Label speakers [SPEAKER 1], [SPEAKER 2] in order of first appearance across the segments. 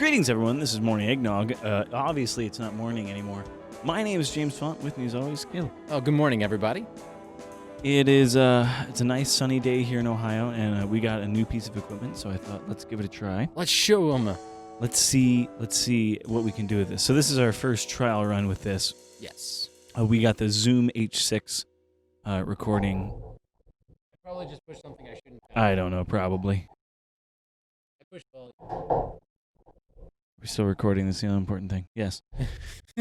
[SPEAKER 1] Greetings, everyone. This is Morning Eggnog. Obviously, it's not morning anymore. My name is James Font. With me, as always, Caleb.
[SPEAKER 2] Oh, good morning, everybody.
[SPEAKER 1] It is it's a nice sunny day here in Ohio, and we got a new piece of equipment, so I thought let's give it a try.
[SPEAKER 2] Let's show them.
[SPEAKER 1] Let's see what we can do with this. So this is our first trial run with this.
[SPEAKER 2] Yes.
[SPEAKER 1] We got the Zoom H6 recording.
[SPEAKER 2] I probably just pushed something I shouldn't have.
[SPEAKER 1] I don't know, probably.
[SPEAKER 2] I pushed volume.
[SPEAKER 1] We're still recording. That's the important thing. Yes.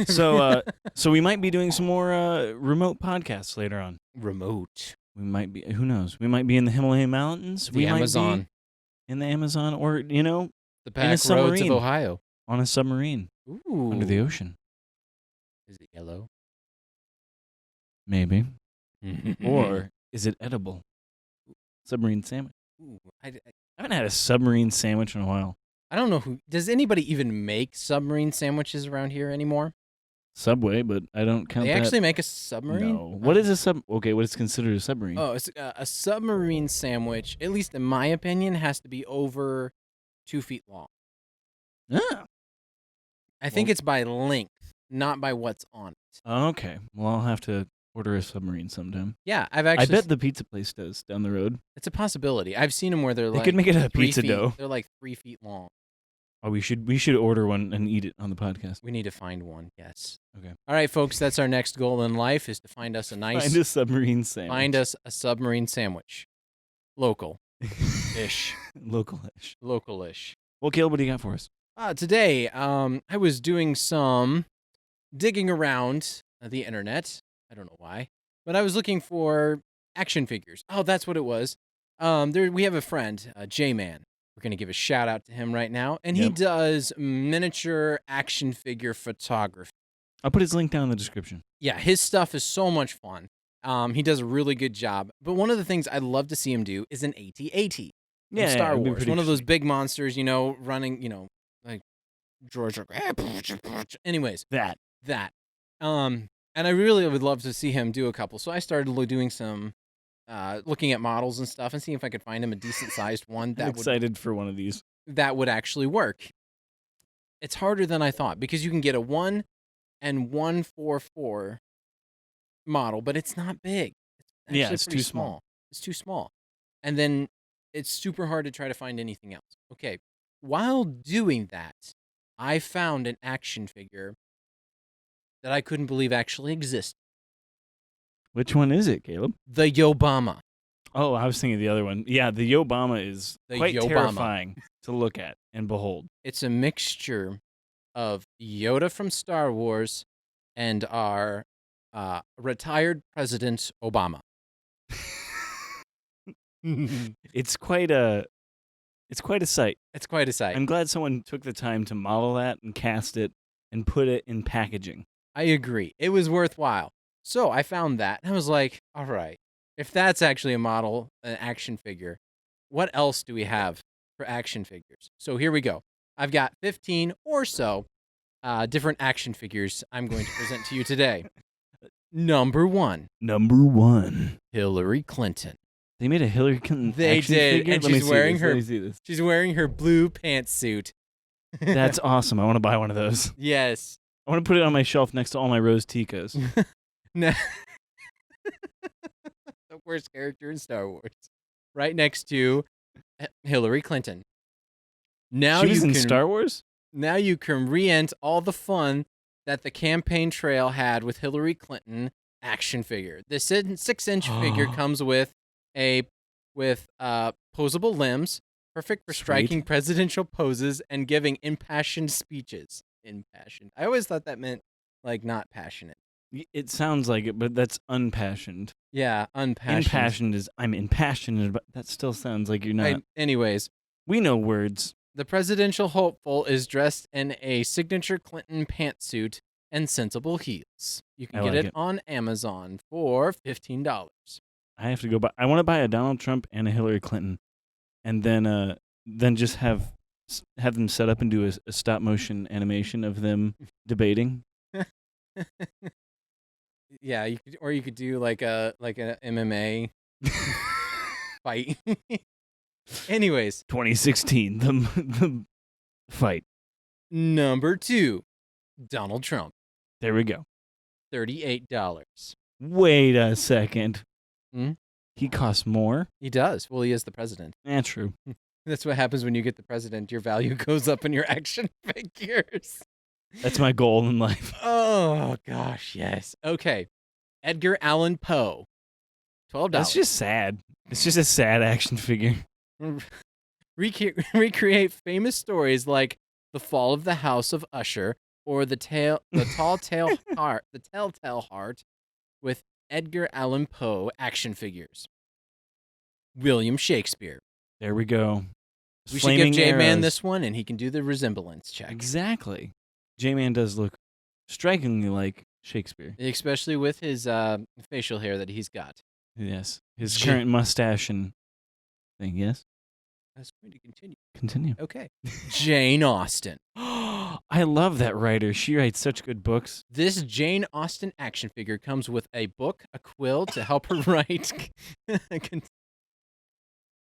[SPEAKER 1] So we might be doing some more remote podcasts later on.
[SPEAKER 2] Remote.
[SPEAKER 1] We might be. Who knows? We might be in the Himalayan mountains.
[SPEAKER 2] The Amazon.
[SPEAKER 1] Might be in the Amazon, or
[SPEAKER 2] the back
[SPEAKER 1] in a
[SPEAKER 2] roads
[SPEAKER 1] submarine.
[SPEAKER 2] of Ohio.
[SPEAKER 1] On a submarine.
[SPEAKER 2] Ooh.
[SPEAKER 1] Under the ocean.
[SPEAKER 2] Is it yellow?
[SPEAKER 1] Maybe. Or is it edible? Submarine sandwich.
[SPEAKER 2] Ooh,
[SPEAKER 1] I haven't had a submarine sandwich in a while.
[SPEAKER 2] I don't know who. Does anybody even make submarine sandwiches around here anymore?
[SPEAKER 1] Subway, but I don't count
[SPEAKER 2] They
[SPEAKER 1] that.
[SPEAKER 2] actually make a submarine?
[SPEAKER 1] No. What is a sub? Okay, what is considered a submarine?
[SPEAKER 2] Oh, it's a submarine sandwich, at least in my opinion, has to be over 2 feet long.
[SPEAKER 1] Ah.
[SPEAKER 2] I think it's by length, not by what's on it.
[SPEAKER 1] Okay. Well, I'll have to order a submarine sometime.
[SPEAKER 2] Yeah, I've actually.
[SPEAKER 1] I bet the pizza place does down the road.
[SPEAKER 2] It's a possibility. I've seen them where they're
[SPEAKER 1] They
[SPEAKER 2] like.
[SPEAKER 1] could make it a
[SPEAKER 2] 3
[SPEAKER 1] pizza
[SPEAKER 2] feet.
[SPEAKER 1] dough.
[SPEAKER 2] They're like 3 feet long.
[SPEAKER 1] Oh, we should order one and eat it on the podcast.
[SPEAKER 2] We need to find one. Yes.
[SPEAKER 1] Okay.
[SPEAKER 2] All right, folks. That's our next goal in life: is to find us a nice.
[SPEAKER 1] Find a submarine sandwich.
[SPEAKER 2] Find us a submarine sandwich. Local-ish.
[SPEAKER 1] Local-ish.
[SPEAKER 2] Local-ish.
[SPEAKER 1] Well, Caleb, what do you got for us?
[SPEAKER 2] Today, I was doing some digging around the internet. I don't know why, but I was looking for action figures. Oh, that's what it was. We have a friend, J-Man. We're going to give a shout out to him right now. And he does miniature action figure photography.
[SPEAKER 1] I'll put his link down in the description.
[SPEAKER 2] Yeah, his stuff is so much fun. He does a really good job. But one of the things I'd love to see him do is an AT-AT from Star Wars. One of those big monsters, running, like George. Anyways.
[SPEAKER 1] That.
[SPEAKER 2] And I really would love to see him do a couple. So I started doing some looking at models and stuff and seeing if I could find him a decent-sized one.
[SPEAKER 1] I'm excited for one of these.
[SPEAKER 2] That would actually work. It's harder than I thought because you can get a 1 and 144 model, but it's not big.
[SPEAKER 1] It's too small.
[SPEAKER 2] It's too small. And then it's super hard to try to find anything else. Okay, while doing that, I found an action figure that I couldn't believe actually existed.
[SPEAKER 1] Which one is it, Caleb?
[SPEAKER 2] The Yobama.
[SPEAKER 1] Oh, I was thinking of the other one. Yeah, the Yobama is quite terrifying to look at and behold.
[SPEAKER 2] It's a mixture of Yoda from Star Wars and our retired President Obama.
[SPEAKER 1] It's quite a sight.
[SPEAKER 2] It's quite a sight.
[SPEAKER 1] I'm glad someone took the time to model that and cast it and put it in packaging.
[SPEAKER 2] I agree. It was worthwhile. So I found that, and I was like, all right, if that's actually a model, an action figure, what else do we have for action figures? So here we go. I've got 15 or so different action figures I'm going to present to you today. Number one. Hillary Clinton.
[SPEAKER 1] They made a Hillary Clinton action figure?
[SPEAKER 2] And she's wearing her blue pantsuit.
[SPEAKER 1] That's awesome. I want to buy one of those.
[SPEAKER 2] Yes.
[SPEAKER 1] I want to put it on my shelf next to all my Rose Ticos.
[SPEAKER 2] The worst character in Star Wars. Right next to Hillary Clinton. Now
[SPEAKER 1] she was in Star Wars?
[SPEAKER 2] Now you can re-ent all the fun that the campaign trail had with Hillary Clinton action figure. The 6-inch figure comes with posable limbs, perfect for striking presidential poses and giving impassioned speeches. Impassioned. I always thought that meant like not passionate.
[SPEAKER 1] It sounds like it, but that's unpassioned.
[SPEAKER 2] Yeah, unpassioned.
[SPEAKER 1] Impassioned is I'm impassioned, but that still sounds like you're not.
[SPEAKER 2] Anyways.
[SPEAKER 1] We know words.
[SPEAKER 2] The presidential hopeful is dressed in a signature Clinton pantsuit and sensible heels. You can get it on Amazon for $15.
[SPEAKER 1] I have to go buy. I want to buy a Donald Trump and a Hillary Clinton, and then just have them set up and do a stop motion animation of them debating.
[SPEAKER 2] Yeah, you could do like a MMA fight. Anyways,
[SPEAKER 1] 2016, the fight.
[SPEAKER 2] Number 2, Donald Trump,
[SPEAKER 1] There we go.
[SPEAKER 2] $38.
[SPEAKER 1] Wait a second.
[SPEAKER 2] Hmm?
[SPEAKER 1] He costs more?
[SPEAKER 2] He does. Well, he is the president.
[SPEAKER 1] That's true.
[SPEAKER 2] That's what happens when you get the president. Your value goes up in your action figures.
[SPEAKER 1] That's my goal in life.
[SPEAKER 2] Oh, gosh, yes. Okay. Edgar Allan Poe, $12.
[SPEAKER 1] That's just sad. It's just a sad action figure.
[SPEAKER 2] Recreate famous stories like The Fall of the House of Usher or the Telltale Heart with Edgar Allan Poe action figures. William Shakespeare.
[SPEAKER 1] There we go.
[SPEAKER 2] We should give
[SPEAKER 1] Flaming
[SPEAKER 2] J-Man
[SPEAKER 1] arrows.
[SPEAKER 2] this one, and he can do the resemblance check.
[SPEAKER 1] Exactly. J-Man does look strikingly like Shakespeare.
[SPEAKER 2] Especially with his facial hair that he's got.
[SPEAKER 1] Yes. His current mustache and thing, yes?
[SPEAKER 2] That's going to continue.
[SPEAKER 1] Continue.
[SPEAKER 2] Okay. Jane Austen.
[SPEAKER 1] I love that writer. She writes such good books.
[SPEAKER 2] This Jane Austen action figure comes with a book, a quill to help her write.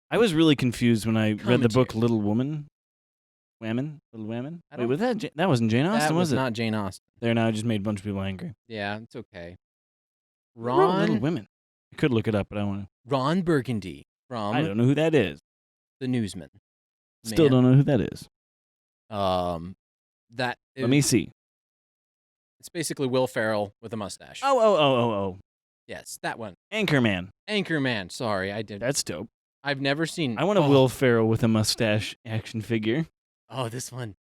[SPEAKER 1] I was really confused when I read the book
[SPEAKER 2] Commentary.
[SPEAKER 1] Little Woman. Little Women?
[SPEAKER 2] I
[SPEAKER 1] Wait,
[SPEAKER 2] don't-
[SPEAKER 1] was that wasn't Jane Austen,
[SPEAKER 2] That was
[SPEAKER 1] it?
[SPEAKER 2] not Jane Austen.
[SPEAKER 1] There now, I just made a bunch of people angry.
[SPEAKER 2] Yeah, it's okay.
[SPEAKER 1] Who wrote Little
[SPEAKER 2] Ron
[SPEAKER 1] Women. I could look it up, but I want
[SPEAKER 2] Ron Burgundy
[SPEAKER 1] to.
[SPEAKER 2] from
[SPEAKER 1] I don't know who that is.
[SPEAKER 2] The Newsman.
[SPEAKER 1] Still
[SPEAKER 2] Man.
[SPEAKER 1] don't know who that is.
[SPEAKER 2] That
[SPEAKER 1] Let me see.
[SPEAKER 2] It's basically Will Ferrell with a mustache.
[SPEAKER 1] Oh.
[SPEAKER 2] Yes, that one.
[SPEAKER 1] Anchorman.
[SPEAKER 2] Anchorman. Sorry, I did.
[SPEAKER 1] That's dope.
[SPEAKER 2] I've never seen.
[SPEAKER 1] I want a Will Ferrell with a mustache action figure.
[SPEAKER 2] Oh, this one.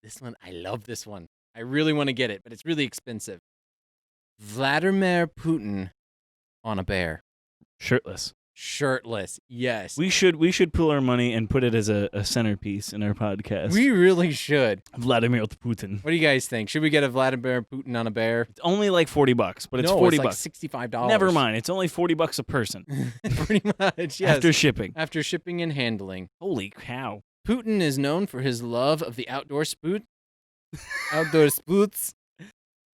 [SPEAKER 2] I love this one. I really want to get it, but it's really expensive. Vladimir Putin on a bear,
[SPEAKER 1] Shirtless.
[SPEAKER 2] shirtless. Yes,
[SPEAKER 1] We should pull our money and put it as a centerpiece in our podcast.
[SPEAKER 2] we really should.
[SPEAKER 1] Vladimir Putin.
[SPEAKER 2] What do you guys think? Should we get a Vladimir Putin on a bear?
[SPEAKER 1] It's only like $40, but it's
[SPEAKER 2] no,
[SPEAKER 1] $40.
[SPEAKER 2] it's like $65.
[SPEAKER 1] Never mind. It's only $40 a person
[SPEAKER 2] Pretty much. Yes.
[SPEAKER 1] after shipping.
[SPEAKER 2] After shipping and handling.
[SPEAKER 1] Holy cow.
[SPEAKER 2] Putin is known for his love of the outdoor sports,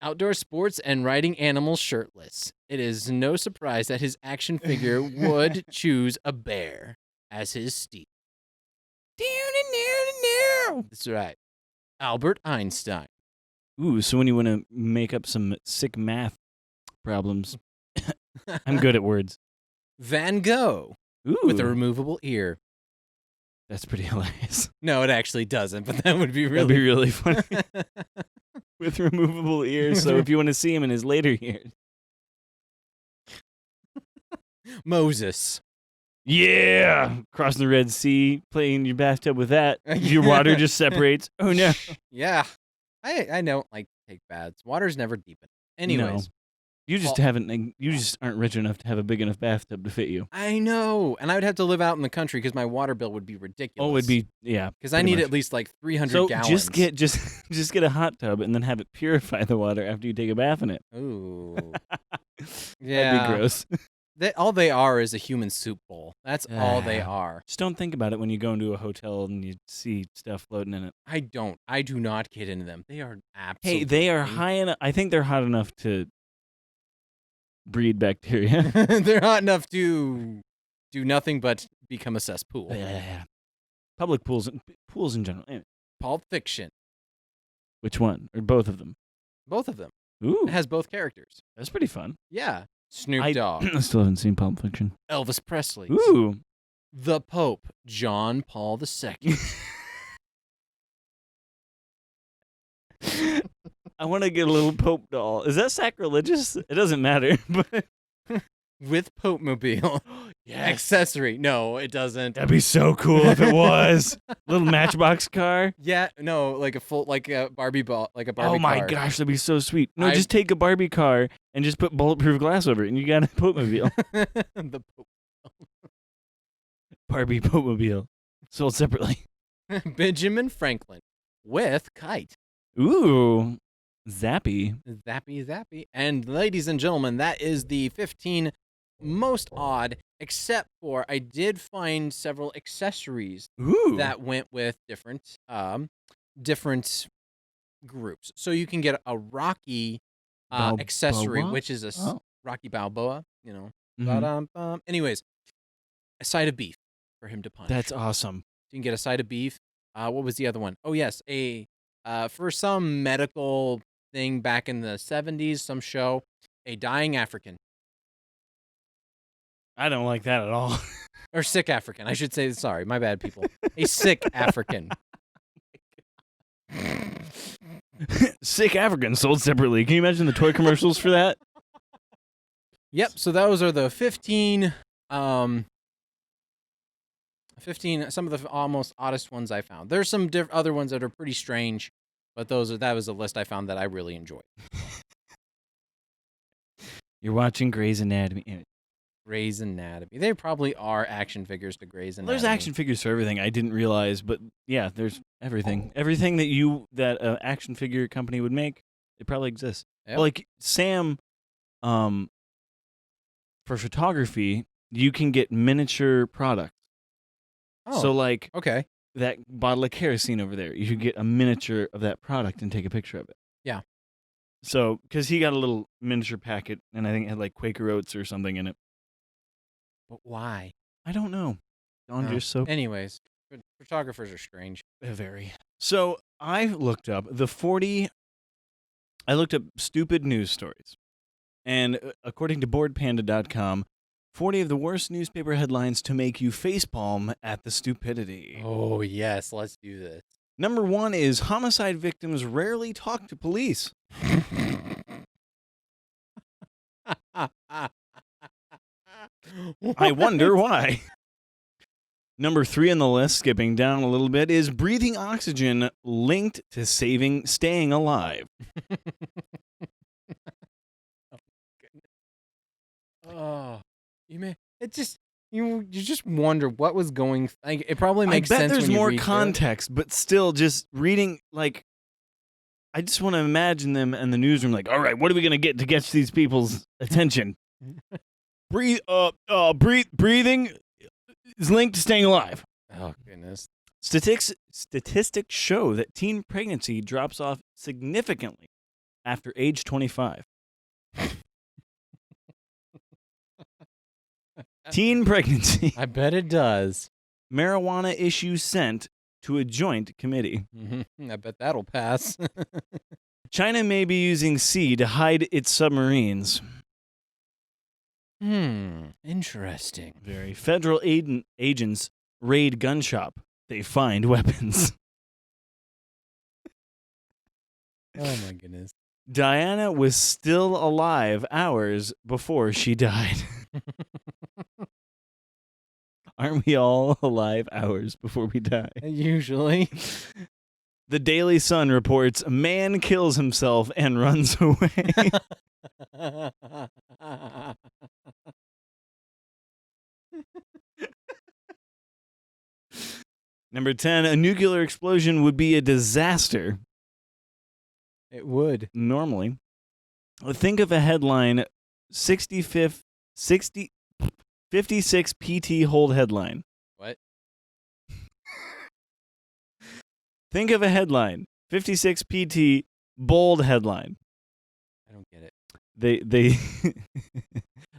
[SPEAKER 2] outdoor sports, and riding animals shirtless. It is no surprise that his action figure would choose a bear as his steed. That's right. Albert Einstein.
[SPEAKER 1] Ooh, so when you want to make up some sick math problems, I'm good at words.
[SPEAKER 2] Van Gogh
[SPEAKER 1] Ooh,
[SPEAKER 2] with a removable ear.
[SPEAKER 1] that's pretty hilarious.
[SPEAKER 2] No, it actually doesn't, but that would be
[SPEAKER 1] That'd be
[SPEAKER 2] really
[SPEAKER 1] really funny. With removable ears, so if you want to see him in his later years.
[SPEAKER 2] Moses.
[SPEAKER 1] Yeah! Crossing the Red Sea, playing in your bathtub with that. Your water just separates. Oh no.
[SPEAKER 2] Yeah. I don't like to take baths. Water's never deep enough. Anyways.
[SPEAKER 1] You just you just aren't rich enough to have a big enough bathtub to fit you.
[SPEAKER 2] I know. And I would have to live out in the country because my water bill would be ridiculous.
[SPEAKER 1] Oh, it would be, yeah.
[SPEAKER 2] Because I
[SPEAKER 1] pretty
[SPEAKER 2] need
[SPEAKER 1] much.
[SPEAKER 2] at least like 300
[SPEAKER 1] So
[SPEAKER 2] gallons.
[SPEAKER 1] just get a hot tub and then have it purify the water after you take a bath in it.
[SPEAKER 2] Ooh.
[SPEAKER 1] That'd
[SPEAKER 2] Yeah.
[SPEAKER 1] be gross.
[SPEAKER 2] All they are is a human soup bowl. That's all they
[SPEAKER 1] Ah.
[SPEAKER 2] are.
[SPEAKER 1] Just don't think about it when you go into a hotel and you see stuff floating in it.
[SPEAKER 2] I do not get into them. They are absolutely.
[SPEAKER 1] Hey, they are high enough. I think they're hot enough to breed bacteria.
[SPEAKER 2] They're hot enough to do nothing but become a cesspool.
[SPEAKER 1] Yeah. Public pools in general. Anyway,
[SPEAKER 2] Pulp Fiction.
[SPEAKER 1] which one? Or both of them?
[SPEAKER 2] Both of them.
[SPEAKER 1] Ooh,
[SPEAKER 2] It has both characters.
[SPEAKER 1] that's pretty fun.
[SPEAKER 2] Yeah. Snoop
[SPEAKER 1] I
[SPEAKER 2] Dogg.
[SPEAKER 1] still haven't seen Pulp Fiction.
[SPEAKER 2] Elvis Presley.
[SPEAKER 1] Ooh.
[SPEAKER 2] The Pope. John Paul II.
[SPEAKER 1] I want to get a little Pope doll. Is that sacrilegious? It doesn't matter. But
[SPEAKER 2] With Pope Mobile. Accessory. No, it doesn't.
[SPEAKER 1] That'd be so cool if it was. Little Matchbox car.
[SPEAKER 2] Yeah, no, like a Barbie ball, like a Barbie
[SPEAKER 1] Oh my
[SPEAKER 2] car.
[SPEAKER 1] gosh, that'd be so sweet. No,
[SPEAKER 2] I-
[SPEAKER 1] just take a Barbie car and just put bulletproof glass over it, and you got a Pope-mobile.
[SPEAKER 2] The
[SPEAKER 1] Barbie Pope-mobile. Sold separately.
[SPEAKER 2] Pope. Benjamin Franklin with Kite.
[SPEAKER 1] Ooh. Zappy.
[SPEAKER 2] Zappy. And ladies and gentlemen, that is the 15 most odd, except for I did find several accessories
[SPEAKER 1] Ooh.
[SPEAKER 2] that went with different groups. So you can get a Rocky accessory,
[SPEAKER 1] Balboa?
[SPEAKER 2] which is a
[SPEAKER 1] Oh.
[SPEAKER 2] Rocky Balboa, you know.
[SPEAKER 1] Mhm.
[SPEAKER 2] Ba-dum-bum. Anyways, a side of beef for him to punch.
[SPEAKER 1] That's awesome.
[SPEAKER 2] So you can get a side of beef. What was the other one? Oh yes, a for some medical thing back in the 70s, some show, a dying African.
[SPEAKER 1] I don't like that at all.
[SPEAKER 2] Or sick African, I should say. Sorry, my bad, people. A sick African.
[SPEAKER 1] Sick African sold separately. Can you imagine the toy commercials for that?
[SPEAKER 2] Yep, so those are the 15, some of the almost oddest ones I found. There's some other ones that are pretty strange, but that was a list I found that I really enjoyed.
[SPEAKER 1] You're watching Grey's Anatomy.
[SPEAKER 2] Grey's Anatomy. They probably are action figures to Grey's Anatomy.
[SPEAKER 1] There's action figures for everything. I didn't realize, but yeah, there's everything. Everything that an action figure company would make, it probably exists.
[SPEAKER 2] Yep.
[SPEAKER 1] Like Sam, for photography, you can get miniature products.
[SPEAKER 2] Oh,
[SPEAKER 1] So like
[SPEAKER 2] okay.
[SPEAKER 1] that bottle of kerosene over there, you could get a miniature of that product and take a picture of it.
[SPEAKER 2] Yeah.
[SPEAKER 1] So, because he got a little miniature packet, and I think it had like Quaker Oats or something in it.
[SPEAKER 2] But why?
[SPEAKER 1] I don't know. On just so
[SPEAKER 2] Anyways, photographers are strange.
[SPEAKER 1] very. So I looked up I looked up stupid news stories, and according to BoardPanda.com, 40 of the worst newspaper headlines to make you facepalm at the stupidity.
[SPEAKER 2] Oh, yes, let's do this.
[SPEAKER 1] Number 1 is homicide victims rarely talk to police. I wonder why. Number 3 on the list, skipping down a little bit, is breathing oxygen linked to staying alive.
[SPEAKER 2] Oh, you just wonder what was going. Like, it probably makes
[SPEAKER 1] I bet
[SPEAKER 2] sense.
[SPEAKER 1] there's
[SPEAKER 2] when you
[SPEAKER 1] more
[SPEAKER 2] read
[SPEAKER 1] context, but still, just reading, like, I just want to imagine them in the newsroom, like, all right, what are we gonna get to catch these people's attention? Breathing is linked to staying alive.
[SPEAKER 2] Oh goodness.
[SPEAKER 1] Statistics show that teen pregnancy drops off significantly after age 25. Teen pregnancy.
[SPEAKER 2] I bet it does.
[SPEAKER 1] Marijuana issue sent to a joint committee.
[SPEAKER 2] I bet that'll pass.
[SPEAKER 1] China may be using sea to hide its submarines.
[SPEAKER 2] Interesting.
[SPEAKER 1] Very. Federal agents raid gun shop. They find weapons.
[SPEAKER 2] Oh my goodness.
[SPEAKER 1] Diana was still alive hours before she died. Aren't we all alive hours before we die?
[SPEAKER 2] Usually.
[SPEAKER 1] The Daily Sun reports a man kills himself and runs away. Number 10, a nuclear explosion would be a disaster.
[SPEAKER 2] It would.
[SPEAKER 1] Normally. Think of a headline, 56 PT hold headline.
[SPEAKER 2] What?
[SPEAKER 1] Think of a headline, 56 PT bold headline.
[SPEAKER 2] I don't get it.
[SPEAKER 1] They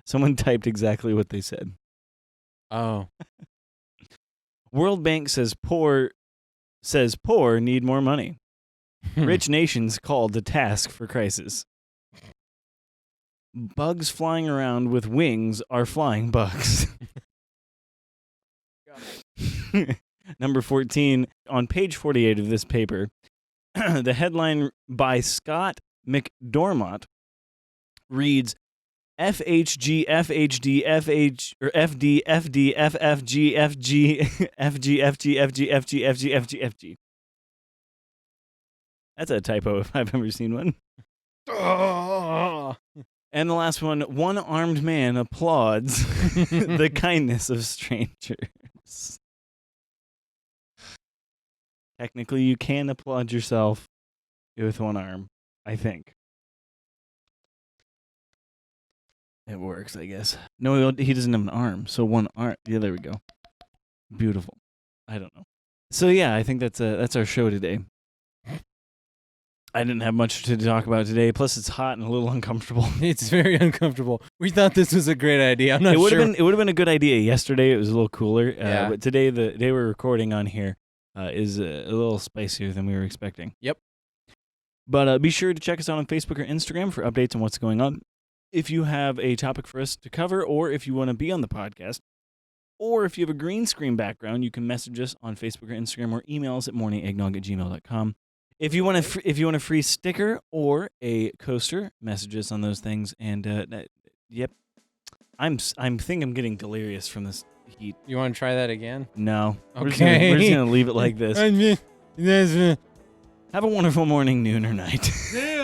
[SPEAKER 1] someone typed exactly what they said.
[SPEAKER 2] Oh.
[SPEAKER 1] World Bank says poor need more money. Rich nations called to task for crisis. Bugs flying around with wings are flying bugs. Number 14, on page 48 of this paper, the headline by Scott McDormott reads, FHG, FHD, FH, or FD, FD, FFG, FG, FG, FG, FG, FG, FG, FG, FG. That's a typo if I've ever seen one. And the last one armed man applauds the kindness of strangers. Technically, you can applaud yourself with one arm, I think. It works, I guess. No, he doesn't have an arm, so one arm. Yeah, there we go. Beautiful. I don't know. So yeah, I think that's our show today. I didn't have much to talk about today. Plus, it's hot and a little uncomfortable.
[SPEAKER 2] It's very uncomfortable. We thought this was a great idea. I'm not
[SPEAKER 1] sure.
[SPEAKER 2] sure.
[SPEAKER 1] It would have been a good idea yesterday. It was a little cooler.
[SPEAKER 2] Yeah.
[SPEAKER 1] But today, the day we're recording on here is a little spicier than we were expecting.
[SPEAKER 2] Yep.
[SPEAKER 1] But be sure to check us out on Facebook or Instagram for updates on what's going on. If you have a topic for us to cover, or if you want to be on the podcast, or if you have a green screen background, you can message us on Facebook or Instagram, or email us at morningeggnog@gmail.com. If you want a free sticker or a coaster, message us on those things. And yep, I'm getting delirious from this heat.
[SPEAKER 2] You want to try that again?
[SPEAKER 1] No,
[SPEAKER 2] Okay.
[SPEAKER 1] we're just gonna leave it like this. Have a wonderful morning, noon, or night.
[SPEAKER 2] Yeah.